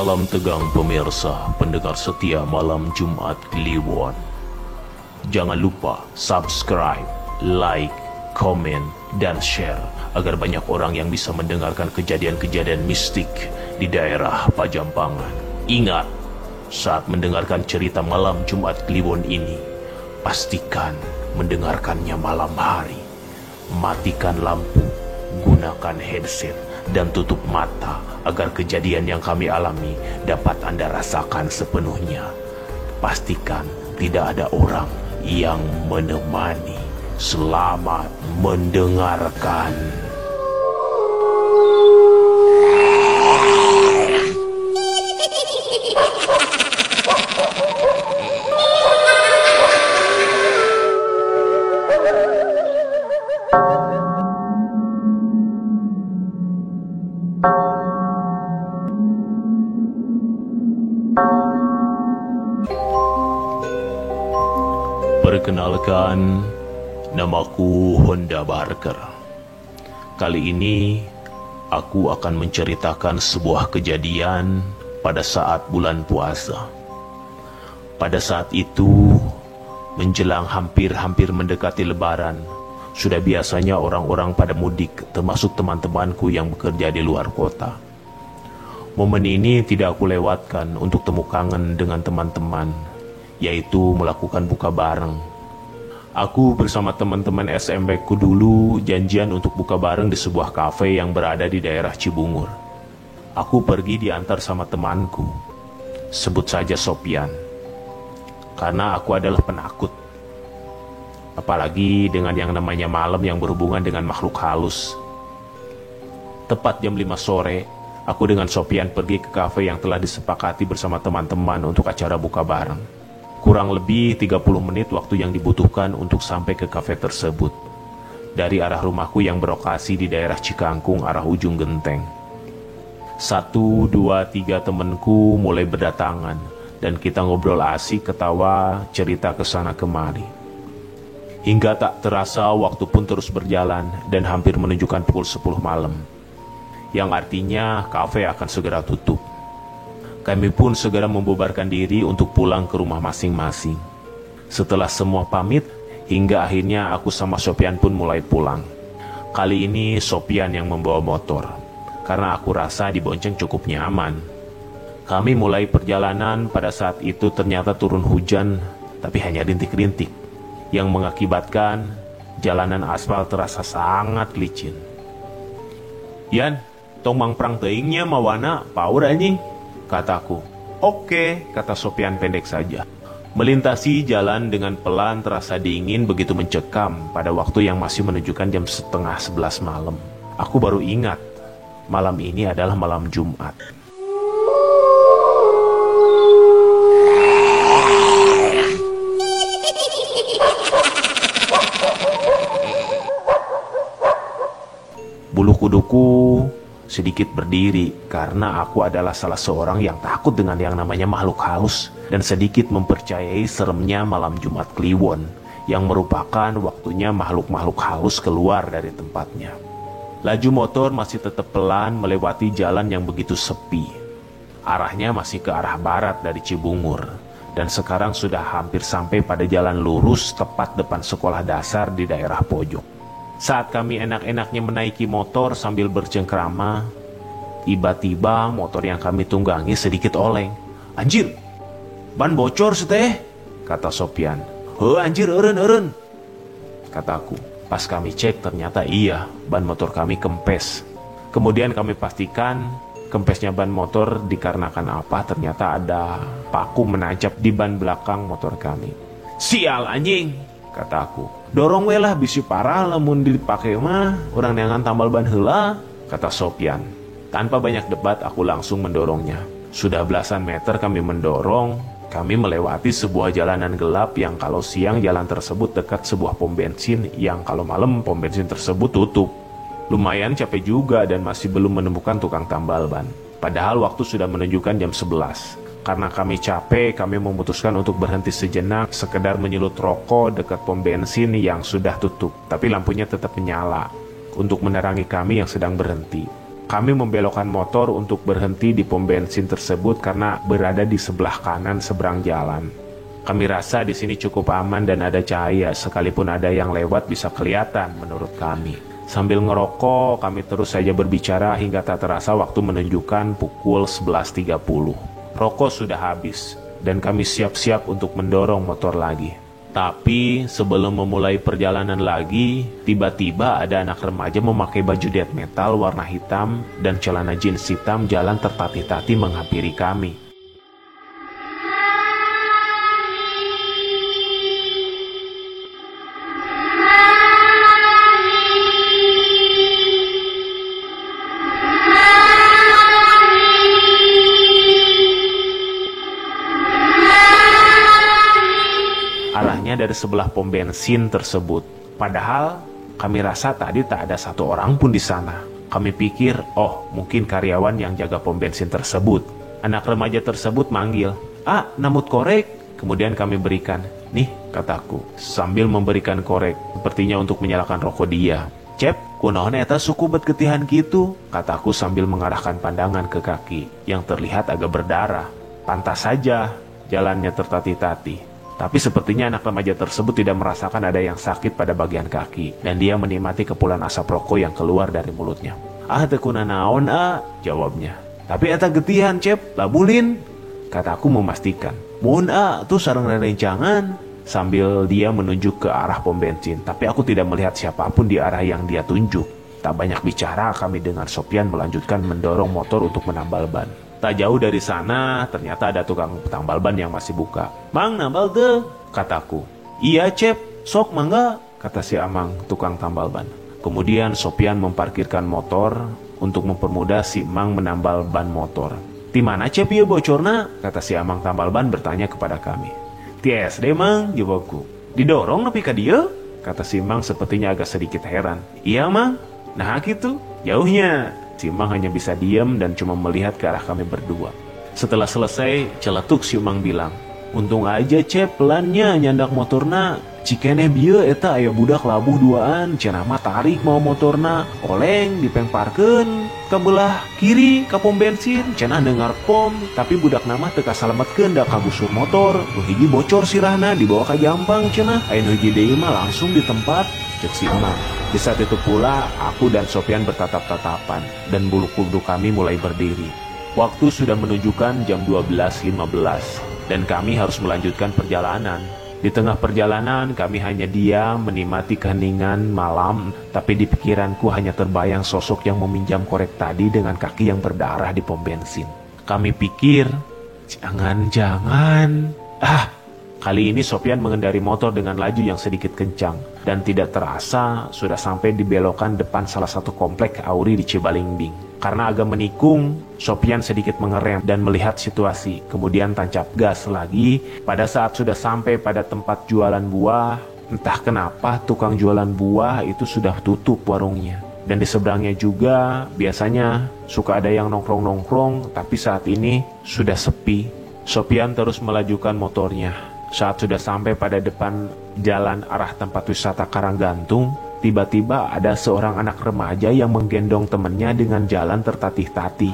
Salam tegang pemirsa, pendengar setia malam Jumat Kliwon. Jangan lupa subscribe, like, komen, dan share agar banyak orang yang bisa mendengarkan kejadian-kejadian mistik di daerah Pajampangan. Ingat, saat mendengarkan cerita malam Jumat Kliwon ini, pastikan mendengarkannya malam hari. Matikan lampu, gunakan headset, dan tutup mata agar kejadian yang kami alami dapat Anda rasakan sepenuhnya. Pastikan tidak ada orang yang menemani. Selamat mendengarkan. Perkenalkan, namaku Honda Barker. Kali ini aku akan menceritakan sebuah kejadian pada saat bulan puasa. Pada saat itu, menjelang hampir mendekati Lebaran, sudah biasanya orang-orang pada mudik, termasuk teman-temanku yang bekerja di luar kota. Momen ini tidak aku lewatkan untuk temu kangen dengan teman-teman, yaitu melakukan buka bareng. Aku bersama teman-teman SMP ku dulu janjian untuk buka bareng di sebuah kafe yang berada di daerah Cibungur. Aku pergi diantar sama temanku, sebut saja Sopian, karena aku adalah penakut. Apalagi dengan yang namanya malam yang berhubungan dengan makhluk halus. Tepat jam 5 sore, aku dengan Sopian pergi ke kafe yang telah disepakati bersama teman-teman untuk acara buka bareng. Kurang lebih 30 menit waktu yang dibutuhkan untuk sampai ke kafe tersebut. Dari arah rumahku yang berlokasi di daerah Cikangkung arah ujung Genteng. 1, 2, 3 temanku mulai berdatangan dan kita ngobrol asik, ketawa, cerita kesana kemari. Hingga tak terasa waktu pun terus berjalan dan hampir menunjukkan pukul 10 malam. Yang artinya kafe akan segera tutup. Kami pun segera membubarkan diri untuk pulang ke rumah masing-masing. Setelah semua pamit, hingga akhirnya aku sama Sopian pun mulai pulang. Kali ini Sopian yang membawa motor, karena aku rasa dibonceng cukup nyaman. Kami mulai perjalanan. Pada saat itu ternyata turun hujan, tapi hanya rintik-rintik, yang mengakibatkan jalanan aspal terasa sangat licin. Yan, tong mangprang teingnya mawana power anjing, kataku. Oke, kata Sopian pendek saja. Melintasi jalan dengan pelan terasa dingin begitu mencekam pada waktu yang masih menunjukkan jam 10:30 malam. Aku baru ingat, malam ini adalah malam Jumat. Bulu kuduku sedikit berdiri karena aku adalah salah seorang yang takut dengan yang namanya makhluk halus dan sedikit mempercayai seremnya malam Jumat Kliwon yang merupakan waktunya makhluk-makhluk halus keluar dari tempatnya. Laju motor masih tetap pelan melewati jalan yang begitu sepi. Arahnya masih ke arah barat dari Cibungur dan sekarang sudah hampir sampai pada jalan lurus tepat depan sekolah dasar di daerah pojok. Saat kami enak-enaknya menaiki motor sambil bercengkrama, tiba-tiba motor yang kami tunggangi sedikit oleng. Anjir, ban bocor seteh, kata Sopian. Anjir, eren, kataku. Pas kami cek ternyata iya, ban motor kami kempes. Kemudian kami pastikan kempesnya ban motor dikarenakan apa, ternyata ada paku menancap di ban belakang motor kami. Sial anjing, kataku. Dorong we lah bisi parah lamun dipake mah orang neangan tambal ban heula, kata Sopian. Tanpa banyak debat aku langsung mendorongnya. Sudah belasan meter kami mendorong. Kami melewati sebuah jalanan gelap yang kalau siang jalan tersebut dekat sebuah pom bensin, yang kalau malam pom bensin tersebut tutup. Lumayan capek juga dan masih belum menemukan tukang tambal ban. Padahal waktu sudah menunjukkan jam 11. Karena kami capek, kami memutuskan untuk berhenti sejenak, sekedar menyulut rokok dekat pom bensin yang sudah tutup, tapi lampunya tetap menyala untuk menerangi kami yang sedang berhenti. Kami membelokkan motor untuk berhenti di pom bensin tersebut karena berada di sebelah kanan seberang jalan. Kami rasa di sini cukup aman dan ada cahaya, sekalipun ada yang lewat bisa kelihatan menurut kami. Sambil ngerokok, kami terus saja berbicara hingga tak terasa waktu menunjukkan pukul 11.30. Rokok sudah habis dan kami siap-siap untuk mendorong motor lagi. Tapi sebelum memulai perjalanan lagi, tiba-tiba ada anak remaja memakai baju death metal warna hitam dan celana jeans hitam jalan tertatih-tatih menghampiri kami. Arahnya dari sebelah pom bensin tersebut. Padahal kami rasa tadi tak ada satu orang pun di sana. Kami pikir, oh mungkin karyawan yang jaga pom bensin tersebut. Anak remaja tersebut manggil, "Ah, namut korek." Kemudian kami berikan, "Nih," kataku, sambil memberikan korek, sepertinya untuk menyalakan rokok dia. "Cep, kunaon eta suku bet ketihan gitu?" kataku sambil mengarahkan pandangan ke kaki yang terlihat agak berdarah. Pantas saja jalannya tertatih-tatih. Tapi sepertinya anak remaja tersebut tidak merasakan ada yang sakit pada bagian kaki, dan dia menikmati kepulan asap rokok yang keluar dari mulutnya. "Ah, teu kunaon, jawabnya. "Tapi eta getihan, Cep, labulin," kataku memastikan. "Mun tuh sareng rerencangan," sambil dia menunjuk ke arah pom bensin, tapi aku tidak melihat siapapun di arah yang dia tunjuk. Tak banyak bicara, kami dengan Sopyan melanjutkan mendorong motor untuk menambal ban. Tak jauh dari sana, ternyata ada tukang tambal ban yang masih buka. "Mang, nambal deh," kataku. "Iya, Cep, sok mangga," kata si Amang, tukang tambal ban. Kemudian Sopyan memparkirkan motor untuk mempermudah si Mang menambal ban motor. "Di mana, Cep, ya bocorna?" kata si Amang tambal ban bertanya kepada kami. "Ti SD, Mang," jawabku. "Didorong nepi ka dieu?" kata si Mang sepertinya agak sedikit heran. "Iya, Mang." "Nah gitu, jauhnya." Si Mang hanya bisa diam dan cuma melihat ke arah kami berdua. Setelah selesai, celetuk si Mang bilang, "Untung aja, Cep, pelannya nyandak motorna. Cikeneh bieu eta aya budak labuh duaan, cenah mah tarik mau motorna, oleng dipengparkeun ka belah kiri ka pom bensin, cenah dengar pom, tapi budak nama teu kasalametkeun da kagusur motor. Nu hiji bocor sirahna dibawa ka Jampang cenah, aya nu hiji deui mah langsung di tempat," cek si Mang. Di saat itu pula, aku dan Sopyan bertatap-tatapan, dan bulu kuduk kami mulai berdiri. Waktu sudah menunjukkan jam 12.15, dan kami harus melanjutkan perjalanan. Di tengah perjalanan, kami hanya diam menikmati keheningan malam, tapi di pikiranku hanya terbayang sosok yang meminjam korek tadi dengan kaki yang berdarah di pom bensin. Kami pikir, jangan-jangan... Kali ini Sopyan mengendari motor dengan laju yang sedikit kencang, dan tidak terasa sudah sampai di belokan depan salah satu komplek Auri di Cibalingbing. Karena agak menikung, Sopyan sedikit mengerem dan melihat situasi, kemudian tancap gas lagi. Pada saat sudah sampai pada tempat jualan buah, entah kenapa tukang jualan buah itu sudah tutup warungnya. Dan di seberangnya juga biasanya suka ada yang nongkrong-nongkrong, tapi saat ini sudah sepi. Sopyan terus melajukan motornya. Saat sudah sampai pada depan jalan arah tempat wisata Karanggantung, tiba-tiba ada seorang anak remaja yang menggendong temannya dengan jalan tertatih-tatih.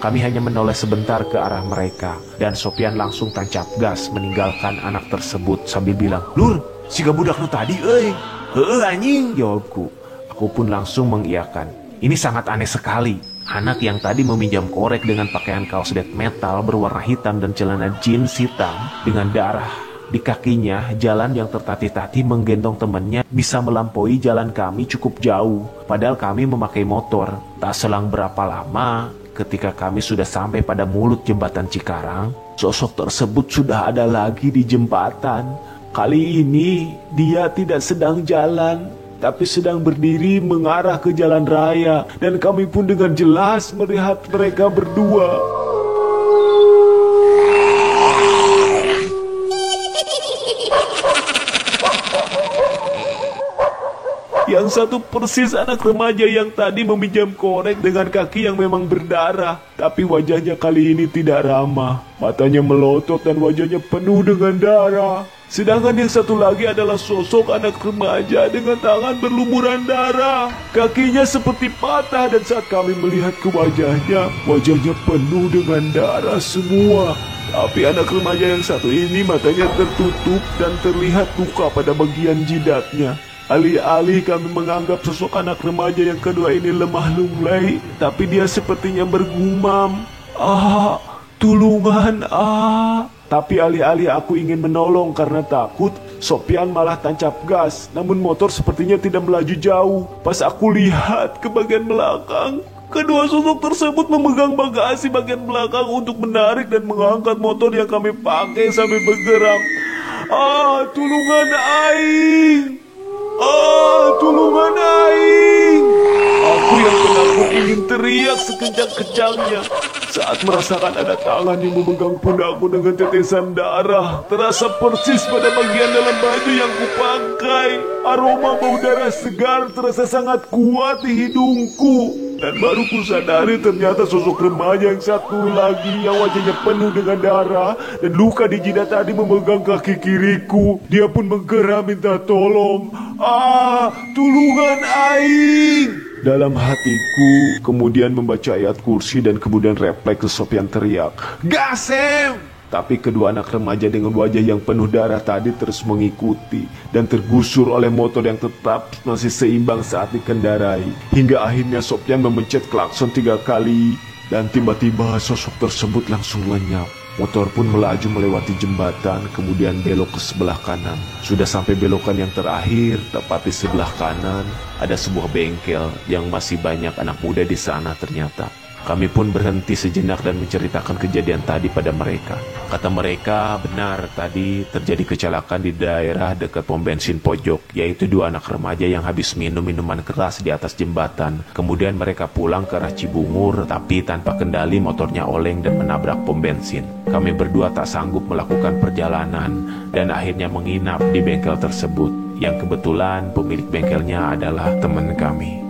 Kami hanya menoleh sebentar ke arah mereka, dan Sopyan langsung tancap gas meninggalkan anak tersebut sambil bilang, "Lur, siga budak nu tadi, euy." "Heueuh anjing," jawabku. Aku pun langsung mengiyakan. Ini sangat aneh sekali. Anak yang tadi meminjam korek dengan pakaian kaos death metal berwarna hitam dan celana jeans hitam dengan darah di kakinya, jalan yang tertatih-tatih menggendong temannya bisa melampaui jalan kami cukup jauh. Padahal kami memakai motor. Tak selang berapa lama, ketika kami sudah sampai pada mulut jembatan Cikarang, sosok tersebut sudah ada lagi di jembatan. Kali ini dia tidak sedang jalan, tapi sedang berdiri mengarah ke jalan raya, dan kami pun dengan jelas melihat mereka berdua. Yang satu persis anak remaja yang tadi meminjam korek dengan kaki yang memang berdarah. Tapi wajahnya kali ini tidak ramah. Matanya melotot dan wajahnya penuh dengan darah. Sedangkan yang satu lagi adalah sosok anak remaja dengan tangan berlumuran darah. Kakinya seperti patah dan saat kami melihat ke wajahnya, wajahnya penuh dengan darah semua. Tapi anak remaja yang satu ini matanya tertutup dan terlihat luka pada bagian jidatnya. Alih-alih kami menganggap sosok anak remaja yang kedua ini lemah lunglai, tapi dia sepertinya bergumam, "Ah, tulungan, ah." Tapi alih-alih aku ingin menolong karena takut, Sopyan malah tancap gas. Namun motor sepertinya tidak melaju jauh. Pas aku lihat ke bagian belakang, kedua sosok tersebut memegang bagasi bagian belakang untuk menarik dan mengangkat motor yang kami pakai sambil bergerak. "Ah, tulungan aing! Ah, tulungan aing!" Aku yang penakut ingin teriak sekencang-kencangnya saat merasakan ada tangan yang memegang pundakku dengan tetesan darah. Terasa persis pada bagian dalam baju yang kupakai. Aroma bau darah segar terasa sangat kuat di hidungku. Dan baru kusadari ternyata sosok remaja yang satu lagi yang wajahnya penuh dengan darah dan luka di jidat tadi memegang kaki kiriku. Dia pun menggeram minta tolong. "Ah, tulungan aing!" Dalam hatiku kemudian membaca ayat kursi dan kemudian refleks Sopyan teriak, "Gasem!" Tapi kedua anak remaja dengan wajah yang penuh darah tadi terus mengikuti dan tergusur oleh motor yang tetap masih seimbang saat dikendarai. Hingga akhirnya Sopyan memencet klakson 3 kali dan tiba-tiba sosok tersebut langsung lenyap. Motor pun melaju melewati jembatan, kemudian belok ke sebelah kanan. Sudah sampai belokan yang terakhir, tepat di sebelah kanan, ada sebuah bengkel yang masih banyak anak muda di sana ternyata. Kami pun berhenti sejenak dan menceritakan kejadian tadi pada mereka. Kata mereka, benar tadi terjadi kecelakaan di daerah dekat pom bensin pojok, yaitu 2 anak remaja yang habis minum minuman keras di atas jembatan. Kemudian mereka pulang ke arah Cibungur, tapi tanpa kendali motornya oleng dan menabrak pom bensin. Kami berdua tak sanggup melakukan perjalanan dan akhirnya menginap di bengkel tersebut, yang kebetulan pemilik bengkelnya adalah teman kami.